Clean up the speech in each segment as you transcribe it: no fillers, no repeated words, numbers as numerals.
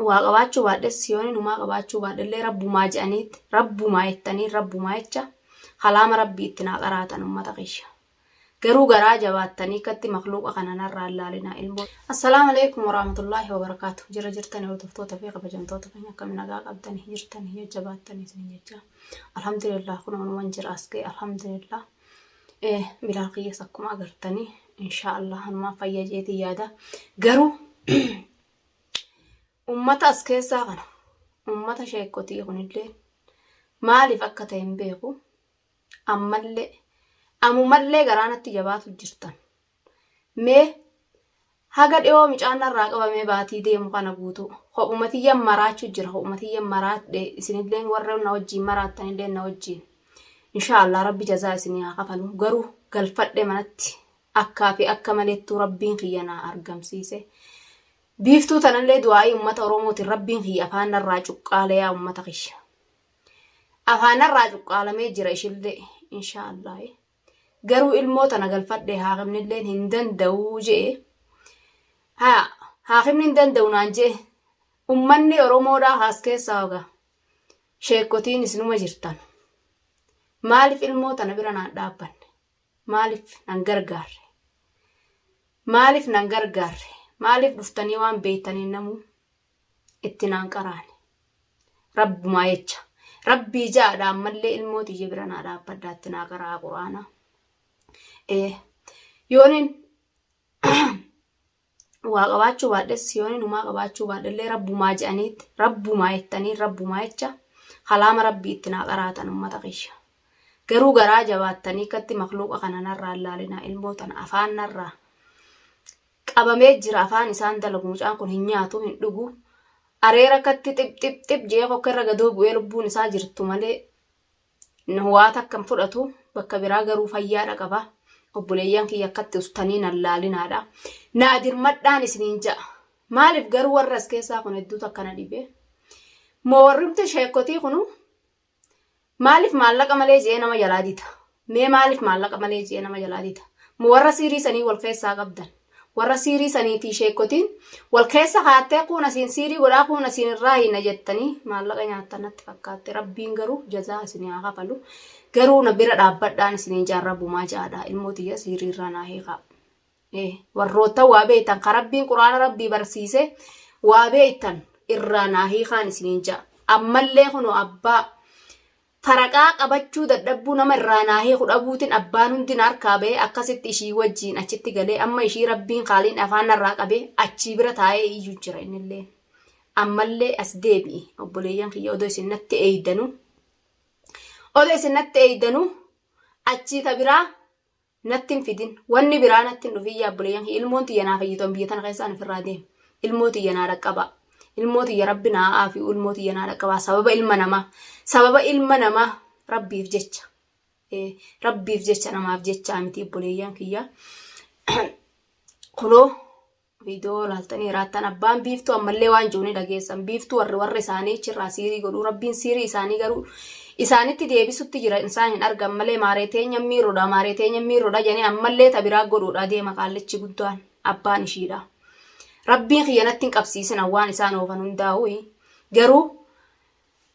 waaqabaachuu baadhes yooni numaa qabaachuu baadhellee rabbumaa je'aniitti rabbumaa jettanii rabbumaa jecha kalaama rabbii itti naa qaraatan ummata qisha. Garuu garaa jabaattanii katti makluuqa kananarraa ilaalinaa ilmoo. Assalaamu alaykum warahmatullaahi wabarakaatu. Jira jirtanii hordoftoota fi kabajamtoota keenya akkam nagaa qabdanii jirtanii yoo jabaattanii isin jecha. Alhamdulillah kun wanuman jira as ga'e alhamdulillah. Bilal qiyyaas akkuma agartanii inshaallah hanumaa fayyajeetii yaada. Garuu ummata as keessaa kana ummata sheekotii kunillee maaliif akka ta'e hin beeku ammallee garaanatti jabaatu jirtan. Mee haga dhiyoo micaanarraa qabamee baatii deemu kana guutuu ho'umatiyyan maraachuu jira. Ho'umatiyyan maraadhe isinillee warra na wajjiin maraattanillee na wajjiin inshaallah rabbi jazaa isinii haa kafalu. Garuu galfadhe manatti akkaa fi akka maleettuu rabbiin kiyya naa argamsiise. Biiftuu tanallee du'aa'ii ummata Oromootiin rabbiin kiyya afaanarraa cuqqaalee yaa ummata kiyya. Afaanarraa cuqqaalamee jira ishillee inshaallah. Garuu ilmoo tana galfadhe haaqibnilleen hin danda'uu jee. Haaqibni hin danda'u naan jee. Ummanni Oromoodhaa haas keessaa hoga. Sheekotiin isinuma jirtan. Maaliif ilmoo tana bira naan dhaabbanne? Maaliif nan gargaarre? Maaliif nan gargaarre? Maaliif dhuftanii waan beeytanii namuu itti naan qaraane? Rabbumaa jecha. Rabbii jaadha ammallee ilmoo tiyya bira naa dhaabbaddaa itti naa qaraa quraana. Yoonin waaqabaachuu baadhes yoonin numaa qabaachuu baadhellee rabbumaa je'aniitti rabbumaa jettanii rabbumaa jecha kalaama rabbii itti naa qaraatan ummata qisha. Garuu garaa jabaattanii katti makluuqa kananarraa ilaalinaa ilmoo tana afaanarraa qabamee jira. Afaan isaan dalagu mucaan kun hin nyaatu hin dhugu. Areera katti xip jee kokkerra gadoo bu'ee lubbuun isaa jirtu malee waa takkan fudhatu. Bakka biraa garuu fayyaadha qaba. Obboleeyyan kiyya akkatti ustanii nan laalinaadha. Naadirmadhaan isiniin ja'a. Maaliif garuu warra as keessaa kun hedduutu akkana dhibee? Moo warrimti sheekotii kunu maaliif maallaqa malee jee nama jalaa dita? Mee maaliif maallaqa malee jee nama jalaa dita? Moo warra siirii sanii wal keessaa qabdan? Warra siirii sanii fi sheekotiin wal keessa kaattee kun asiin siirii godhaa kun asiin irraa hina jettanii maallaqa nyaattanatti fakkaatte. Rabbiin garuu jazaa isinii haa kafalu. Garuu na bira dhaabbadhaan isiniin jaarrabumaa jaadha. Ilmoo tiyya siirii irraa naa hiikaa. Warroota waa beeytan ka rabbiin quraana rabbii barsiise waa beeytan irraa naa hiikaan isiniin ja'a. Ammallee kunu abbaa faraqaa qabachuu dadhabbuu nama irraa naa hiiku dhabuutiin abbaan hundin harkaa ba'ee akkasitti ishii wajjiin achitti galee amma ishii rabbiin qaaliin afaanarraa qabee achii bira taa'ee iyyuu jira innillee. Ammallee as deebi'i obboleeyyan kiyya odoo isin natti eeydanu. Odoo isin natti eeydanu achii ta biraa natti hin fidin. Wanni biraa natti hin dhufiyya obboleeyyan kiyya. Ilmoon tiyya naa fayyitan biyya tana keessaan ofirraa deemu. Ilmoo tiyya naa dhaqqaba. Ilmoo tiyya rabbi naa aafi ilmoo tiyya naa dhaqqaba. Sababa ilma namaa rabbiif jecha. Rabbiif jecha namaaf jecha miti obboleeyyan kiyya. Kunoo viidiyoo laaltanii raattan abbaan biiftuu ammallee waan jiru ni dhageessan. Biiftuu warri isaanii achirraa siirii godhuu. Rabbiin siirii isaanii garuu isaanitti deebisutti jira. Isaan hin argan malee maareeteenya miiruudha janii ammallee tabiraa godhuudha deema qaallichi guddaan abbaan ishiidha. Rabbiin kiyyanatti hin qabsiisin waan isaan oofan hundaa'u. Garuu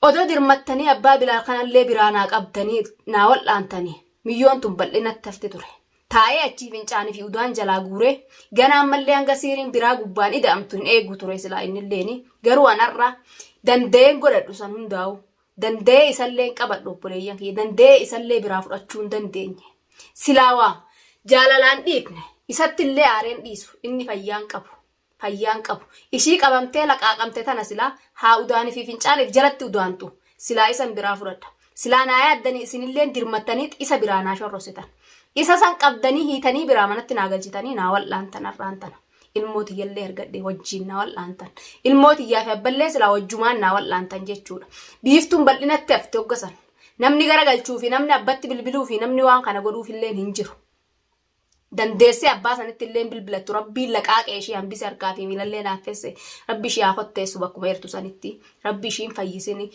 odoo dirmattanii abbaa Bilaal kanallee biraa naa qabdanii naa wal'aantanii miyyoon tun bal'inatti hafti ture. Taa'ee achii fincaanii fi udaan jalaa guuree ganaa ammallee hanga siiriin biraa gubbaan ida'amtu hin eegu ture silaa innilleeni. Garuu anarraa danda'een godhadhu san hundaa'u. Danda'ee isallee hin qabadhu obboleeyyan kiyya. Danda'ee isallee biraa fudhachuu hin dandeenye. Silaa waa jaalalaan dhiifne isattillee aareen dhiisu inni fayyaan qabu. Ishii qabamtee laqaaqamte tana silaa haa udaanii fi fincaaniif jalatti udaantu. Silaa isan biraa fudhadha. Silaa naa yaaddanii isinillee dirmattaniit isa biraa naa shorrositan. Isa san qabdanii hiitanii biraa manatti naa galchitanii naa wal'aantan arraantana. Ilmoo tiyyallee ergadhee wajjiin naa wal'aantan. Ilmoo tiyyaa fi abballee silaa wajjumaan naa wal'aantan jechuudha. Biiftuun bal'inatti hafte hoggasan. Namni garagalchuu fi namni abbatti bilbiluu fi namni waan kana godhuufillee hin jiru. Dandeessee abbaa sanitti illee bilbilattu rabbiin laqaaqee ishee hambise harkaa fi miilallee naaffesse rabbi ishee haa kotteessu bakkuma eertu sanitti rabbi ishiin fayyisini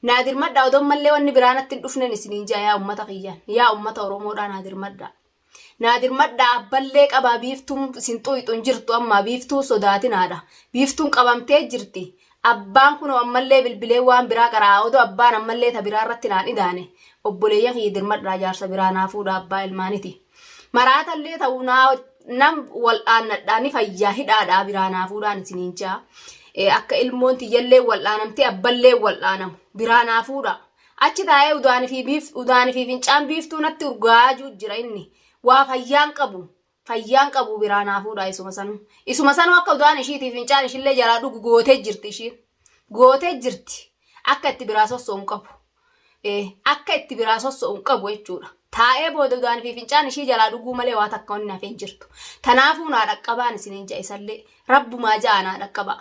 naadirmadha odoo mallee wanni biraanatti hin dhufnen isiniin jaa yaa ummata kiyyaan yaa ummata Oromoodhaa naadirmadha naadir madda abballee qaba biiftuun sinxuu ixun jirtu amma biiftuu sodaatinaadha biiftuun qabamtee jirti abbaan kun ammallee bilbilee waan biraa qaraa odoo abbaan ammallee ta biraa irratti naan idaane obboleeyyan hiidir madda jaarsa biraa naafuudha abbaa ilmaaniti maraatallee ta'uu nam wal'aannadhaani fayyaa hidhaadhaa biraa naafuudhaan isiniinjaa akka ilmoon tiyyallee wal'aanamtee abballee wal'aanamu biraa naafuudha achi taa'ee udaanii fi fincaan biiftuu natti urgaajuu jira inni waa fayyaan qabu biraa naafuudha isuma sanuu akka udaan ishiitiif fincaan ishillee jalaa dhugu gootee jirti akka itti biraa sosso'uun qabu jechuudha taa'ee booda udaan fi fincaan ishii jalaa dhuguu malee waa takka onni hafeen jirtu tanaafuu naa dhaqqabaan isiniin ja'isallee rabbumaa ja'anaa dhaqqabaa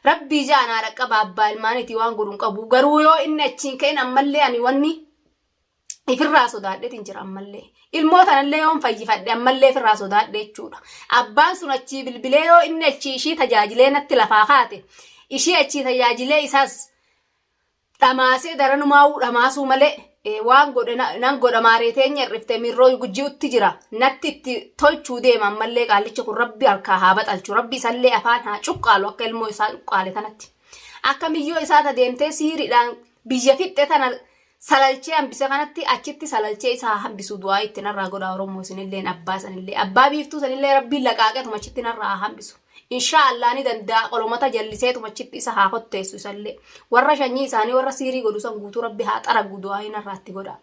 rabbii ja'anaa dhaqqabaa abbaa ilmaanitii waan godhuun qabu garuu yoo inni achiin ka'in ammallee ani wanni ifirraa sodaadheetiin jira ammallee ilmootanallee yoon fayyifadhe ammallee ifirraa sodaadhe jechuudha abbaan sun achii bilbilee yoo inni achii ishii tajaajilee natti lafaa kaate ishii achii tajaajilee isaas dhamaasee daranumaa'uu dhamaasuu malee waan godhe nan godha maareeteen hirrifte mirroo gujjiutti jira natti itti tolchuu deema ammallee qaallicha kun rabbi harkaa haa baxalchu rabbi isallee afaan haa cuqqaalu akka ilmoo isaa cuqqaale tanatti akka miyyoo isaa tadeemtee siiriidhaan biyya fixxe tana salalchee hambise kanatti achitti salalchee isaa hambisu du'aa itti narraa godha oromoo isinilleen abbaa sanillee abbaa biiftuu sanillee rabbiin laqaaqetuma achitti narraa hambisu inshallah ni danda'a qolomata jalliseetuma achitti isa haa hotteessu isallee warra shanyii isaanii warra siirii godhu san guutuu rabbi haa xaragu du'aa inarraatti godha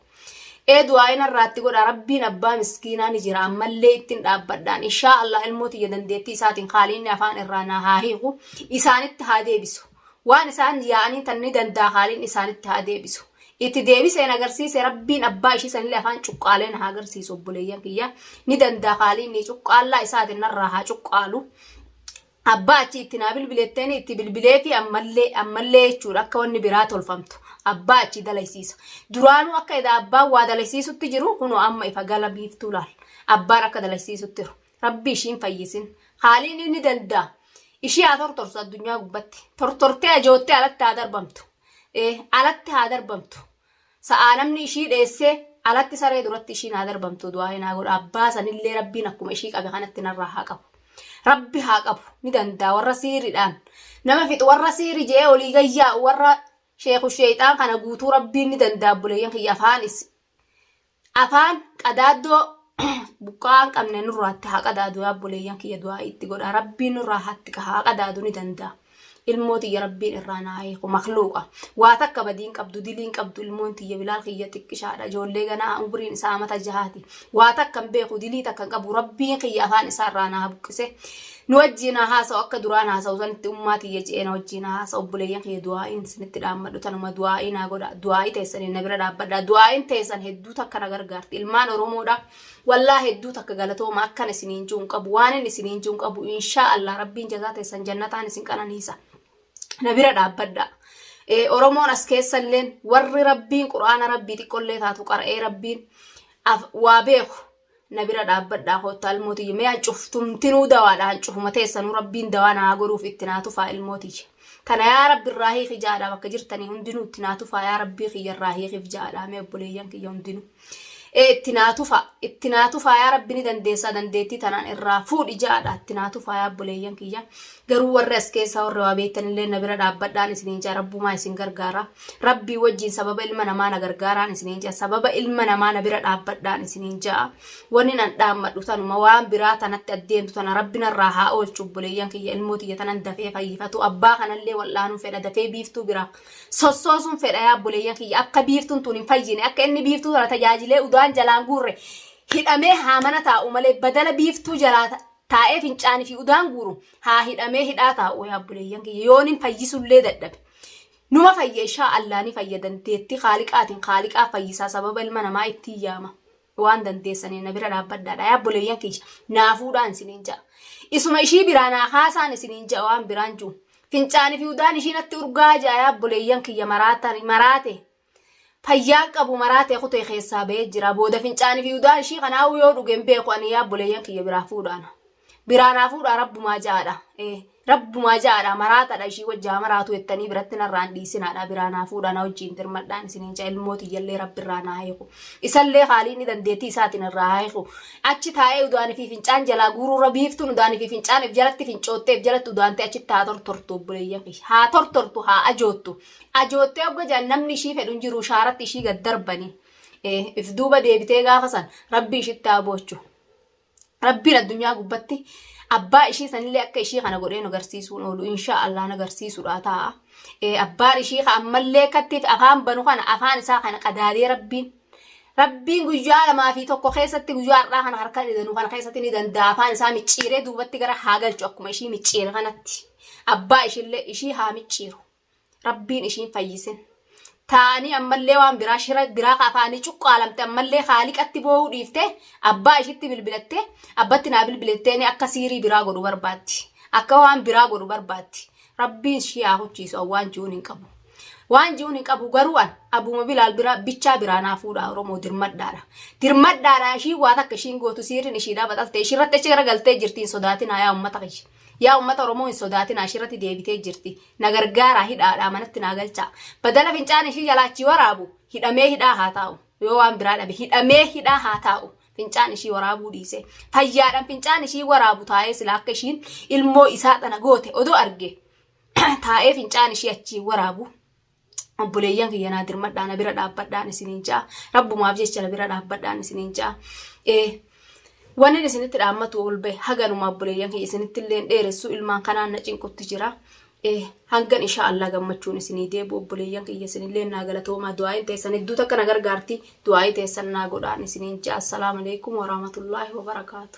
du'aa inarraatti godha rabbiin abbaa miskiinaa ni jira ammallee ittiin dhaabbadhaan inshallah ilmooti ya dandeettii isaatiin haaliinni afaan irraa naa haa hiiku isaanitti haa deebisu waan isaan yaa'anii tan ni danda'a haaliin isaanitti haa deebisu itti deebiseen agarsiise rabbiin abbaa ishii sanillee afaan cuqqaaleen haa agarsiisu obboleeyyan kiyya ni danda'a haaliin ni cuqqaallaa isaatiin narraa haa cuqqaalu abbaa achi itti naa bilbileetteen itti bilbilee fi ammallee jechuudha akka wanni biraa tolfamtu abbaa achi dalaysiisa duraanuu akka edaa abbaan waa dalaysiisutti jiru kunoo amma ifa gala biiftuu laal abbaan akka dalaysiisutti jiru rabbi ishiin fayyisin haaliin inni danda'a ishii haa tortorsu addunyaa gubbatti tortortee ajoottee alatti haa darbamtu sa'aa namni ishii dheessee alatti saree duratti ishiin haa darbamtu du'aa hinaa godha abbaa sanillee rabbiin akkuma ishii qabe kanatti narraa haa qabu rabbi haa qabu ni danda'a warra siiriidhaan nama fixu warra siirii jee olii gayyaa warra sheeku sheexaan kana guutuu rabbiin ni danda'a buleeyyan kiyya afaan qadaaddoo buqqaan qabne nurraatti haa qadaadu yaa buleeyyan kiyya du'aa itti godha rabbiin nurraa hatti haa qadaadu ni danda'a ilmooti ya rabbiin irraa naa eeku makluuqa waa takka badiin qabdu diliin qabdu ilmooti ya bilaal kiyya xiqqishaadha ijoollee ganaa umuriin isaa mata jahaati waa takka beeku dilii takka qabu rabbiin kiyya afaan isaa irraa naa buqqise nu wajjin haasa'u akka duraan haasa'u sanitti ummaati ya je'ena wajjin haasa'u obboleeyyan kiyya du'aa'iin isinitti dhaammadhu tanuma du'aa'ii naa godha du'aa'ii teessanii na bira dhaabbadha du'aa'iin teessan hedduu takka na gargaarti ilmaan oromoodha wallaa hedduu takka galatooma akkan isiniin ji'uun qabu waan inni isiniin ji'uun qabu inshaallah rabbiin jazaa teessan jannataan isin qananiisa na bira dhaabbadha oromoon as keessalleen warri rabbiin quraana rabbii xiqqollee taatu qara'ee rabbiin waa beeku na bira dhaabbadha koottaa ilmootii mee hancuftumtinuu dawaadha hancufuma teessanuu rabbiin dawaa naa godhuuf itti naa tufaa ilmootii kana yaa rabbi irraa hiiki jaadha bakka jirtanii hundinuu itti naa tufaa yaa rabbii kiyya irraa hiikiif jaadha mee obboleeyyan kiyya hundinuu itti naa tufaa yaa rabbi ni dandeessaa dandeettii tanaan irraa fuudhi jaadha itti naa tufaa yaa obboleeyyan kiyya garuu warri as keessaa warri waa beektanillee na bira dhaabbadhaan isiniin jaa rabbumaa isin gargaara rabbii wajjiin sababa ilma namaa na gargaaraan isiniin jaa sababa ilma namaa na bira dhaabbadhaan isiniin jaa wanni nan dhaammadhu tanuma waan biraa tanatti addeemtu tana rabbina irraa haa oolchu obboleeyyan kiyya ilmootiyya tanan dafee fayyifatu abbaa kanallee wal'aanuu fedha dafee biiftuu bira sossoosuun fedha yaa obboleeyyan kiyya akka biiftuun tun hin fayyine akka inni biiftuu tana tajaajilee udaan jalaan guurre hidhamee haa mana taa'u malee badala biiftuu jalaa taa'ee fincaanii fi udaan guuru haa hidhamee hidhaa taa'u yaa obboleeyyan kiyya yooniin fayyisullee dadhabe numa fayya inshaallah ni fayyadan deetti khaaliqaatiin khaaliqaa fayyisaa sababa ilma namaa itti yaama waan dandeessanii na bira dhaabbadhaadha yaa obboleeyyan kiyya naafuudhaan isiniin ja'a isuma ishii biraa naa haasaan isiniin ja'a waan biraan jiru fincaanii fi udaan ishiinatti urgaa ja'a yaa obboleeyyan kiyya maraate fayyaan qabu maraate kutee keessaa ba'ee jira booda fincaanii fi udaan ishii kanaa yoo dhugeen beeku ani yaa obboleeyyan kiyya biraa fuudhaan biraan hafuudha rabbumaa jaadha Rabbumaa jaadha maraataadha ishii wajjaa maraatu jettanii biratti narraan dhiisinaadha biraanaa fuudhana wajjiin dirmadhaan isiniin jaa ilmooti jallee rabbirraa naa hiiku isallee haaliin dandeetii isaatiin irraa hiiku achi taa'ee udaanii fi fincaan jalaa guuruura biiftuun udaanii fi fincaaniif jalatti fincootteef jalatti udaantee achitti haa tortortu obboleeyyan haa tortortu haa ajoottee ogga jaan namni ishii fedhuun jiru shaaratti ishii gad darbanii if duuba deebitee gaafa san rabbi ishitti haa boochu rabbiin addunyaa gubbatti abbaa ishii sanillee akka ishii kana godhee nu agarsiisuun oolu inshaallah nu agarsiisuudha ta'a. Abbaan ishii ammallee kattiif afaan banu kana afaan isaa kana qadaadee rabbiin guyyaa lamaa fi tokko keessatti guyyaa har'aa kana harka dhidhanuu kana keessatti ni danda'a afaan isaa micciiree duubatti gara haa galchu akkuma ishii micciire kanatti. Abbaa ishiillee ishii haa micciiru. Rabbiin ishiin fayyisin. Taani ammallee waan biraa shira biraa afaanii cuqqaalamte ammallee haaliqatti boo'uu dhiifte abbaa ishitti bilbilatte abbatti naa bilbilattee akka siirii biraa godhu barbaatti akka waan biraa godhu barbaatti rabbiin ishii haa huchiisu waan ji'uun hin qabu waan ji'uun hin qabu garuu abuma bilaal biraa bichaa biraa naa fuudha oromoo dirmadhaadha ishii waa takka ishiin gootu siiriin ishiidhaa baxalte ishirratti achi garagaltee jirtiin sodaatinaa yaa ummata qiyya. Yaa ummata oromoo hin sodaatinaa ishirratti deebitee jirti na gargaaraa hidhaadhaa manatti naa galchaa badala fincaan ishii jalaachi waraabu hidhamee hidhaa haa taa'u yoo waan biraa dhabe hidhamee hidhaa haa taa'u fincaan ishii waraabuu dhiise fayyaadhaan fincaan ishii waraabu taa'ee sila akka ishiin ilmoo isaa xana goote odoo arge taa'ee fincaan ishii achi waraabu obboleeyyan kiyyanaa dirmadhaan bira dhaabbadhaan isiniin jaa rabbumaaf jecha bira dhaabbadhaan isiniin jaa Wanni isinitti dhaammatu ol bahe haganuma obboleeyyan kiyya isinitti illee dheeressu ilmaan kanaan na cinqutti jira. Hangan inshaallah gammachuun isinii deebu obboleeyyan kiyya isinillee naa galatoomaa du'aayin teessan hedduu takka na gargaarti du'aayi teessan naa godhaan isiniin jaa. Assalaamu alaykum wa rahmatullaahi wa barakaatu.